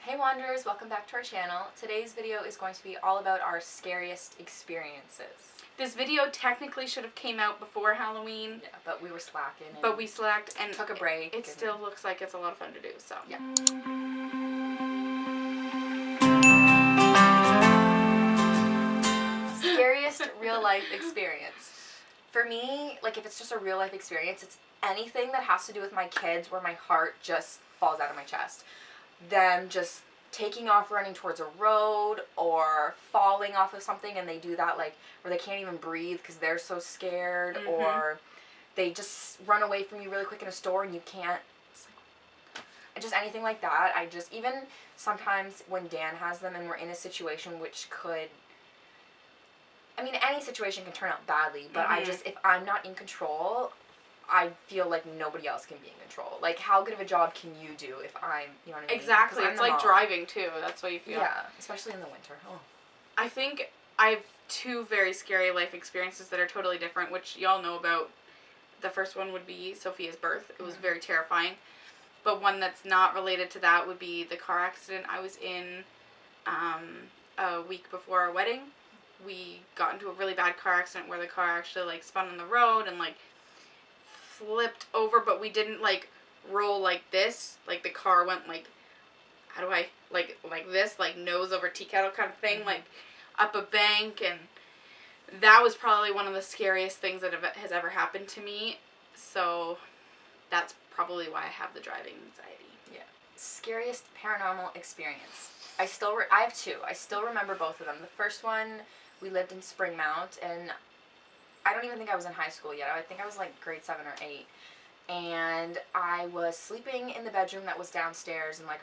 Hey Wanderers, welcome back to our channel. Today's video is going to be all about our scariest experiences. This video technically should have came out before Halloween. Yeah, but we were slacking. But we slacked and took a break. It still looks like it's a lot of fun to do, so. Yeah. Scariest real life experience. For me, like if it's just a real life experience, it's anything that has to do with my kids where my heart just falls out of my chest. Them just taking off running towards a road or falling off of something and they do that like where they can't even breathe because they're so scared, or they just run away from you really quick in a store and you can't, just anything like that. I just, even sometimes when Dan has them and we're in a situation which could, I mean any situation can turn out badly, but I just, if I'm not in control, I feel like nobody else can be in control. Like, how good of a job can you do if I'm, you know what I mean? Exactly. It's like driving, too. That's what you feel. Yeah, especially in the winter. Oh. I think I have two very scary life experiences that are totally different, which y'all know about. The first one would be Sophia's birth. It was very terrifying. But one that's not related to that would be the car accident I was in a week before our wedding. We got into a really bad car accident where the car actually, like, spun on the road and, like, flipped over, but we didn't like roll like this. Like the car went like, how do I, like this, like nose over tea kettle kind of thing, like up a bank, and that was probably one of the scariest things that has ever happened to me. So that's probably why I have the driving anxiety. Yeah. Scariest paranormal experience. I have two. I still remember both of them. The first one, we lived in Springmount, and I don't even think I was in high school yet. I think I was like grade 7 or 8. And I was sleeping in the bedroom that was downstairs, and like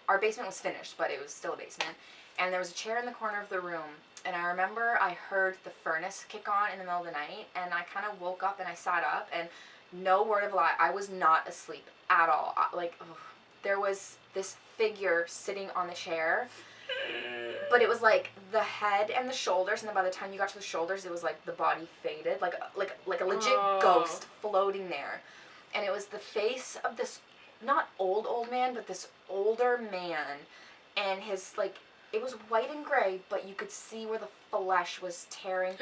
our basement was finished, but it was still a basement. And there was a chair in the corner of the room. And I remember I heard the furnace kick on in the middle of the night, and I kind of woke up and I sat up, and no word of a lie, I was not asleep at all. There was this figure sitting on the chair. But it was like the head and the shoulders, and then by the time you got to the shoulders, it was like the body faded, like a legit ghost floating there. And it was the face of this not old man, but this older man, and his like, it was white and gray, but you could see where the flesh was tearing.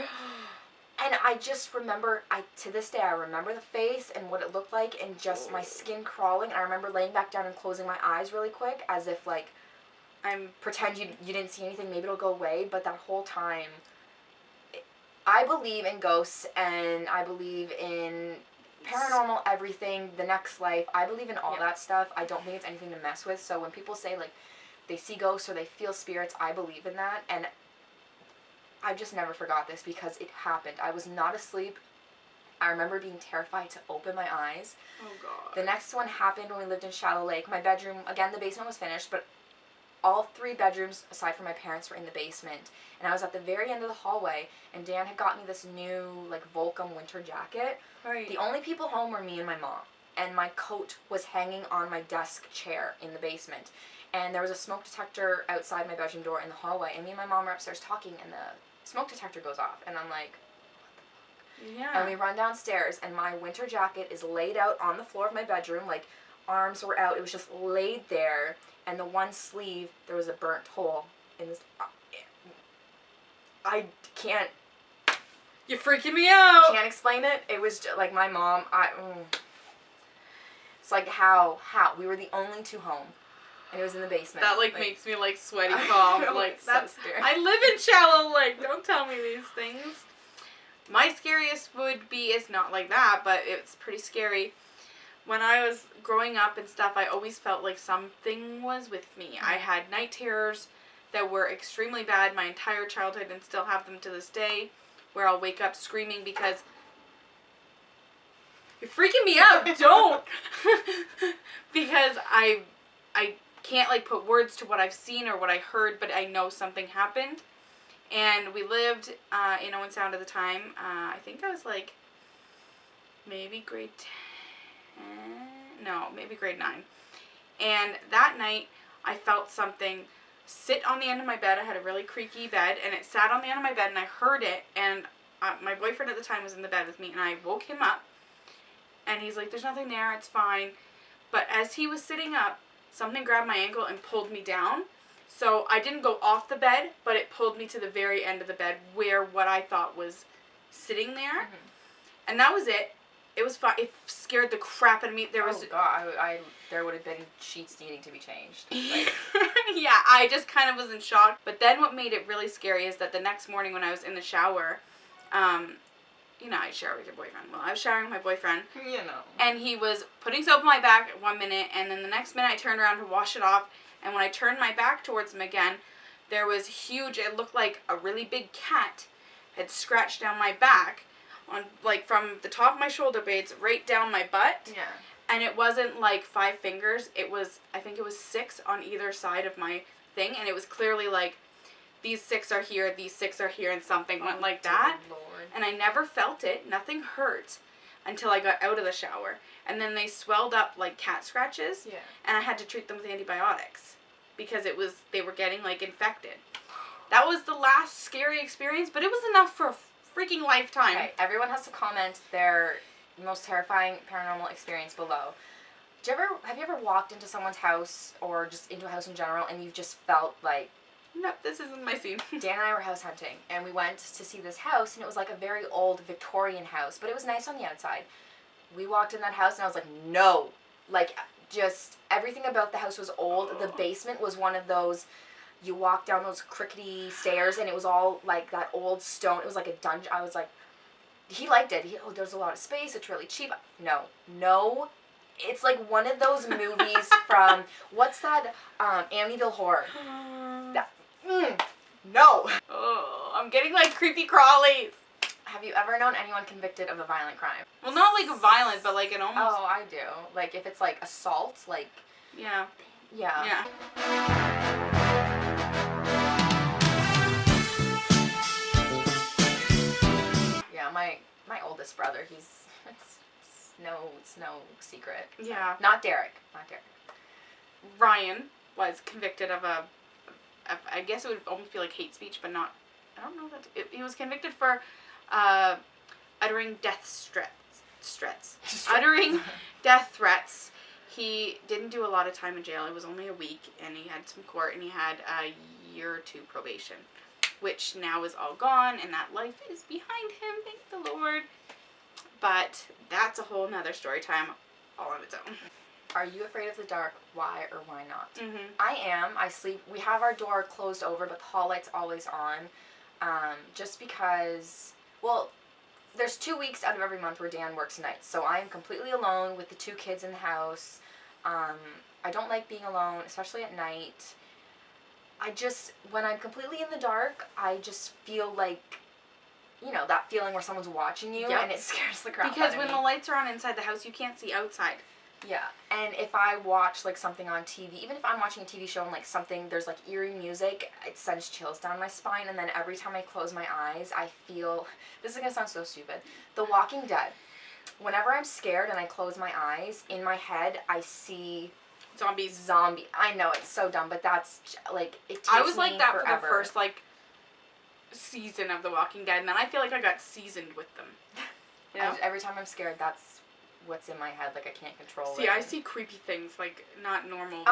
And I just remember, to this day I remember the face and what it looked like, and just my skin crawling. And I remember laying back down and closing my eyes really quick, as if like, pretend you didn't see anything, maybe it'll go away. But that whole time, I believe in ghosts, and I believe in paranormal everything, the next life. I believe in all that stuff. I don't think it's anything to mess with. So when people say like they see ghosts or they feel spirits, I believe in that. And I just never forgot this because it happened. I was not asleep. I remember being terrified to open my eyes. Oh God. The next one happened when we lived in Shallow Lake. My bedroom, again, the basement was finished, but all 3 bedrooms, aside from my parents, were in the basement. And I was at the very end of the hallway, and Dan had got me this new, like, Volcom winter jacket. Right. The only people home were me and my mom. And my coat was hanging on my desk chair in the basement. And there was a smoke detector outside my bedroom door in the hallway. And me and my mom were upstairs talking, and the smoke detector goes off. And I'm like, what the fuck? Yeah. And we run downstairs, and my winter jacket is laid out on the floor of my bedroom. Like, arms were out. It was just laid there. And the one sleeve, there was a burnt hole in this. I can't. You're freaking me out. Can't explain it. It was just, like my mom. It's like how we were the only 2 home, and it was in the basement. That like makes me like sweaty calm. Like that's so scary. I live in Shallow Lake. Don't tell me these things. My scariest would be, it's not like that, but it's pretty scary. When I was growing up and stuff, I always felt like something was with me. I had night terrors that were extremely bad my entire childhood, and still have them to this day, where I'll wake up screaming because you're freaking me out. Don't. Because I can't like put words to what I've seen or what I heard, but I know something happened. And we lived in Owen Sound at the time. I think I was like maybe grade 10. No, maybe grade 9. And that night, I felt something sit on the end of my bed. I had a really creaky bed, and it sat on the end of my bed, and I heard it, and my boyfriend at the time was in the bed with me, and I woke him up, and he's like, there's nothing there, it's fine. But as he was sitting up, something grabbed my ankle and pulled me down. So I didn't go off the bed, but it pulled me to the very end of the bed where what I thought was sitting there. Mm-hmm. And that was it. It was fine. It scared the crap out of me. There was... Oh, God. There would have been sheets needing to be changed. Like... Yeah, I just kind of was in shock. But then what made it really scary is that the next morning when I was in the shower, you know, I shower with your boyfriend. Well, I was showering with my boyfriend. You know. And he was putting soap on my back 1 minute, and then the next minute I turned around to wash it off. And when I turned my back towards him again, there was huge, it looked like a really big cat had scratched down my back, on like from the top of my shoulder blades right down my butt. Yeah. And it wasn't like 5 fingers, it was, I think it was 6 on either side of my thing, and it was clearly like, these 6 are here, these 6 are here, and something went like that. Lord. And I never felt it, nothing hurt, until I got out of the shower. And then they swelled up like cat scratches, Yeah. and I had to treat them with antibiotics, because they were getting like infected. That was the last scary experience, but it was enough for a freaking lifetime. Okay, everyone has to comment their most terrifying paranormal experience below. Have you ever walked into someone's house or just into a house in general and you've just felt like... No, this isn't my scene. Dan and I were house hunting and we went to see this house and it was like a very old Victorian house, but it was nice on the outside. We walked in that house and I was like, no. Like, just everything about the house was old. The basement was one of those... You walk down those crickety stairs and it was all like that old stone. It was like a dungeon. I was like... He liked it. There's a lot of space. It's really cheap. No. It's like one of those movies from, what's that, Amityville Horror. No. Oh, I'm getting like creepy crawlies. Have you ever known anyone convicted of a violent crime? Well, not like violent, but like an almost... Oh, I do. Like if it's like assault, like... Yeah. Yeah. Yeah, my oldest brother, it's no secret. Yeah. Not Derek. Ryan was convicted of I guess it would almost be like hate speech, but not, I don't know that, he was convicted for uttering death threats. Uttering death threats. He didn't do a lot of time in jail. It was only a week, and he had some court, and he had a year or 2 probation, which now is all gone, and that life is behind him, thank the Lord. But that's a whole nother story time all on its own. Are you afraid of the dark? Why or why not? Mm-hmm. I am. I sleep. We have our door closed over, but the hall light's always on. Just because, well, there's 2 weeks out of every month where Dan works nights, so I am completely alone with the 2 kids in the house. I don't like being alone, especially at night. When I'm completely in the dark, I just feel like, you know, that feeling where someone's watching you, and it scares the crap out of me. Because when the lights are on inside the house, you can't see outside. Yeah, and if I watch, like, something on TV, even if I'm watching a TV show and, like, there's, like, eerie music, it sends chills down my spine, and then every time I close my eyes, I feel, this is gonna sound so stupid, The Walking Dead. Whenever I'm scared and I close my eyes, in my head, I see... Zombies. I know, it's so dumb, but that's, like, it takes me I was like that forever. for the first, like, season of The Walking Dead, and then I feel like I got seasoned with them. You know? Every time I'm scared, that's what's in my head, like, I can't control it. See, I see creepy things, like, not normal.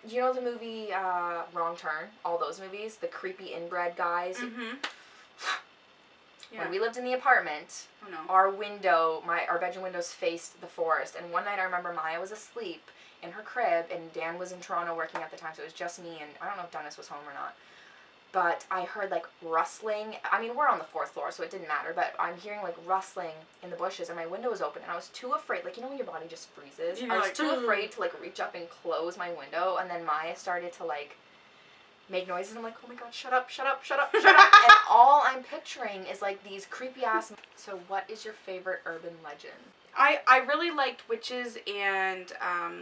You know the movie, Wrong Turn? All those movies? The creepy inbred guys? Mm-hmm. Yeah. When we lived in the apartment, our bedroom windows faced the forest, and one night I remember Maya was asleep in her crib, and Dan was in Toronto working at the time, so it was just me, and I don't know if Dennis was home or not. But I heard, like, rustling. I mean, we're on the 4th floor, so it didn't matter, but I'm hearing, like, rustling in the bushes, and my window was open, and I was too afraid. Like, you know when your body just freezes? I was too afraid to, like, reach up and close my window, and then Maya started to, like, make noises, and I'm like, oh my god, shut up. And all I'm picturing is, like, these creepy-ass... So what is your favorite urban legend? I really liked witches and,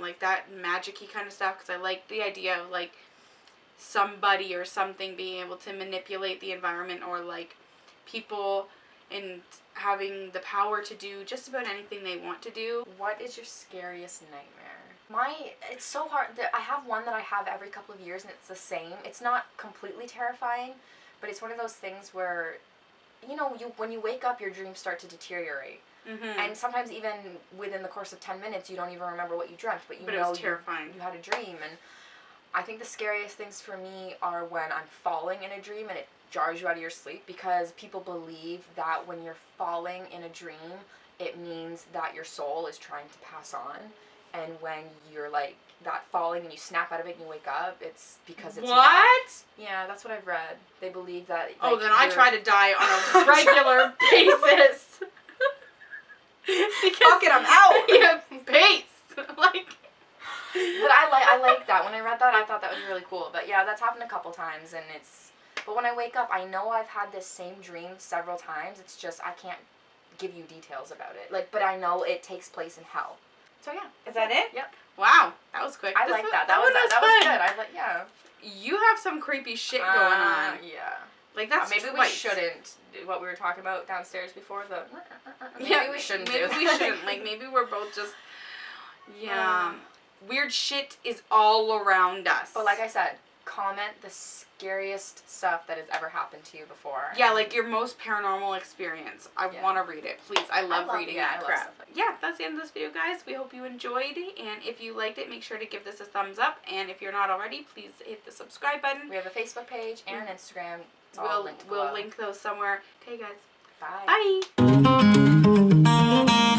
like, that magic-y kind of stuff, because I liked the idea of, like, somebody or something being able to manipulate the environment, or like people and having the power to do just about anything they want to do. What is your scariest nightmare? It's so hard. I have one that I have every couple of years and it's the same. It's not completely terrifying, but it's one of those things where, you know, when you wake up, your dreams start to deteriorate. Mm-hmm. And sometimes even within the course of 10 minutes, you don't even remember what you dreamt, but it know was terrifying. you had a dream. And I think the scariest things for me are when I'm falling in a dream and it jars you out of your sleep, because people believe that when you're falling in a dream, it means that your soul is trying to pass on. And when you're like that falling and you snap out of it and you wake up, it's because it's what? not. Yeah, that's what I've read. They believe that. Like, oh, then I try to die on a regular basis. Fuck it, I'm out. Yeah, pace. Like. But I like that. When I read that, I thought that was really cool. But yeah, that's happened a couple times, and it's. But when I wake up, I know I've had this same dream several times. It's just I can't give you details about it. Like, but I know it takes place in hell. So yeah. Is that it? Yep. Wow, that was quick. I like that. That was good. I like yeah. You have some creepy shit going on. Yeah. Like that's maybe twice. we shouldn't do what we were talking about downstairs before the. Maybe we shouldn't. Maybe we shouldn't. Like maybe we're both just. Yeah. Weird shit is all around us. But like I said, comment the scariest stuff that has ever happened to you before. Yeah, like your most paranormal experience. I want to read it, please. I love reading that crap. Yeah, that's the end of this video, guys. We hope you enjoyed, and if you liked it, make sure to give this a thumbs up. And if you're not already, please hit the subscribe button. We have a Facebook page and an Instagram. It's all linked below. We'll link those somewhere. Okay, guys. Bye. Bye.